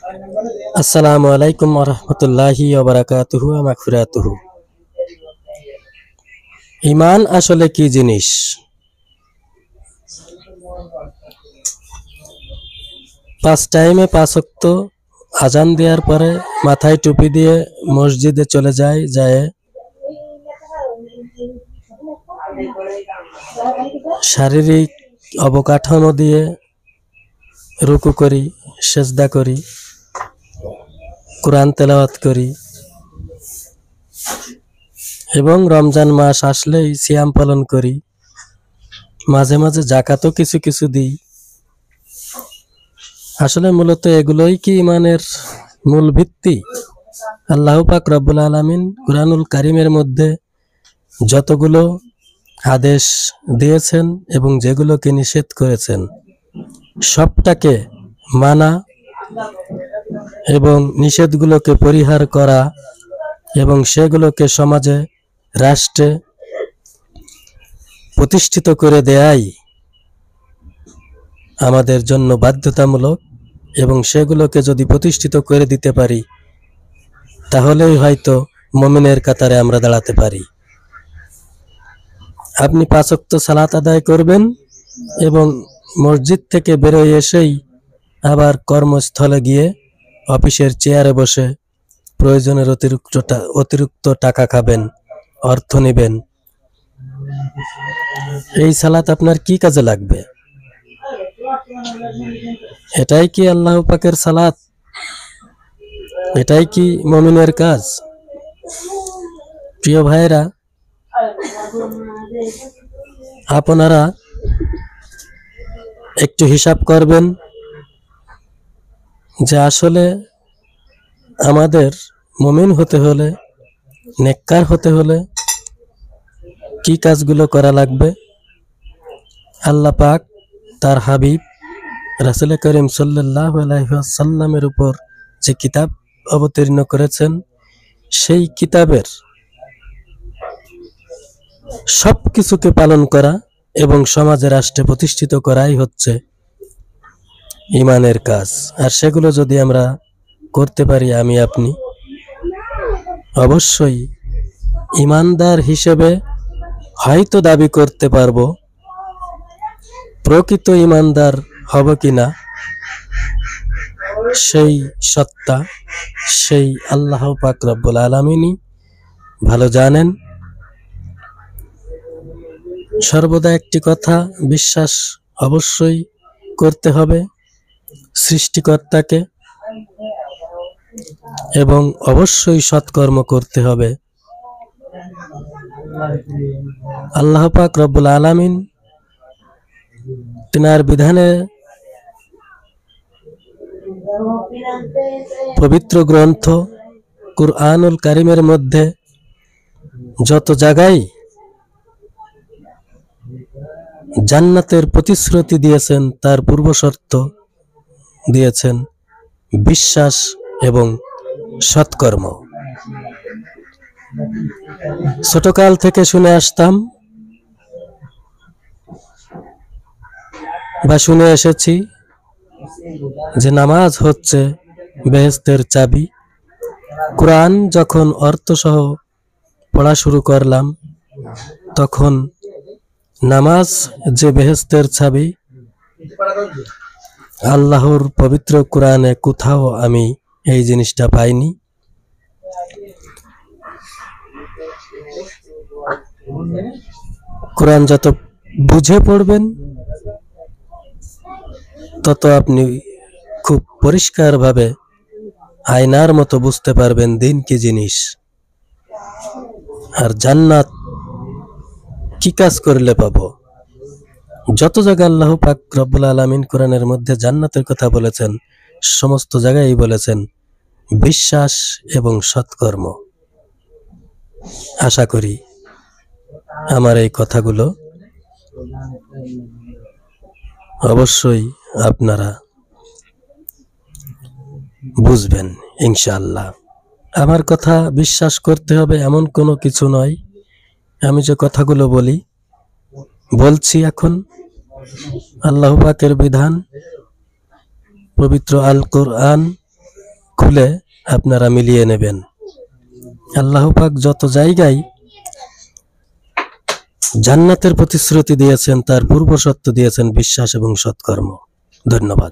আসসালামু আলাইকুম ওয়া রাহমাতুল্লাহি ওয়া বারাকাতুহু ওয়া মাগফিরাতুহু। ঈমান আসলে কি জিনিস? পাঁচ টাইমে পাঁচ ওয়াক্ত আজান দেওয়ার পরে মাথায় টুপি দিয়ে মসজিদে চলে যায় শারীরিক অবকাঠামো দিয়ে রুকু করি, সেজদা করি, কোরআন তেলাওয়াত করি এবং রমজান মাস আসলেই সিয়াম পালন করি, মাঝে মাঝে যাকাতও কিছু কিছু দিই। আসলে মূলত এগুলোই কি ঈমানের মূল ভিত্তি? আল্লাহ পাক রব্বুল আলামিন কুরআনুল কারীমের মধ্যে যতগুলো আদেশ দিয়েছেন এবং যেগুলোকে নিষেধ করেছেন সবটাকে মানা এবং নিষেধগুলোকে পরিহার করা এবং সেগুলোকে সমাজে, রাষ্ট্রে প্রতিষ্ঠিত করে দেয়াই আমাদের জন্য বাধ্যতামূলক। এবং সেগুলোকে যদি প্রতিষ্ঠিত করে দিতে পারি তাহলেই হয়তো মুমিনের কাতারে আমরা দাঁড়াতে পারি। আপনি পাঁচ ওয়াক্ত সালাত আদায় করবেন এবং মসজিদ থেকে বেরোয় এসেই আবার কর্মস্থলে গিয়ে অফিসের চেয়ারে বসে প্রয়োজনের অতিরিক্ত টাকা খাবেন, অর্থ নেবেন। এই সালাত আপনার কি কাজে লাগবে? এটাই কি আল্লাহ পাকের সালাত? এটাই কি মুমিনের কাজ? প্রিয় ভাইরা, আপনারা একটু হিসাব করবেন যে আসলে আমাদের মুমিন হতে হলে, নেককার হতে হলে কি কাজগুলো করা লাগবে। আল্লাহ পাক তার হাবিব রাসূল করিম সাল্লাল্লাহু আলাইহি ওয়াসাল্লামের উপর যে কিতাব অবতীর্ণ করেছেন সেই কিতাবের সব কিছুকে পালন করা এবং সমাজে, রাষ্ট্রে প্রতিষ্ঠিত করাই হচ্ছে ঈমানের কাজ। আর সেগুলো যদি আমরা করতে পারি, আমি আপনি অবশ্যই ঈমানদার হিসেবে হয়তো দাবি করতে পারবো। প্রকৃত ঈমানদার হব কিনা সেই সত্তা, সেই আল্লাহ পাক রব্বুল আলামিনই ভালো জানেন। সর্বদা একটি কথা বিশ্বাস অবশ্যই করতে হবে, সৃষ্টিকর্তাকে, এবং অবশ্যই সৎকর্ম করতে হবে। আল্লাহ পাক রব্বুল আলামিন তিনার বিধানে পবিত্র গ্রন্থ কুরআনুল কারীমের মধ্যে যত জায়গায় জান্নাতের প্রতিশ্রুতি দিয়েছেন তার পূর্ব শর্ত দিয়েছেন বিশ্বাস এবং সৎকর্ম। ছোটকাল থেকে শুনে আসতাম বা শুনে এসেছি যে নামাজ হচ্ছে বেহেশতের চাবি। কোরআন যখন অর্থসহ পড়া শুরু করলাম তখন নামাজ যে বেহেশতের চাবি, আল্লাহর পবিত্র কোরআনে কোথাও আমি এই জিনিসটা পাইনি। কোরআন যত বুঝে পড়বেন তত আপনি খুব পরিষ্কারভাবে আয়নার মতো বুঝতে পারবেন দিন কি জিনিস, আর জান্নাত কি কাজ করলে পাবো। যত জায়গায় আল্লাহ পাক রব্বুল আলামিন কোরআনের মধ্যে জান্নাতের কথা বলেছেন সমস্ত জায়গায় বলেছেন বিশ্বাস এবং সৎকর্ম। আশা করি আমার এই কথাগুলো অবশ্যই আপনারা বুঝবেন ইনশাআল্লাহ। আমার কথা বিশ্বাস করতে হবে এমন কোনো কিছু নয়। আমি যে কথাগুলো বলছি এখন আল্লাহ পাকের বিধান, পবিত্র আল কোরআন খুলে আপনারা মিলিয়ে নেবেন। আল্লাহ পাক যত জায়গায় জান্নাতের প্রতিশ্রুতি দিয়েছেন তার পূর্ব শর্ত দিয়েছেন বিশ্বাস এবং সৎকর্ম। ধন্যবাদ।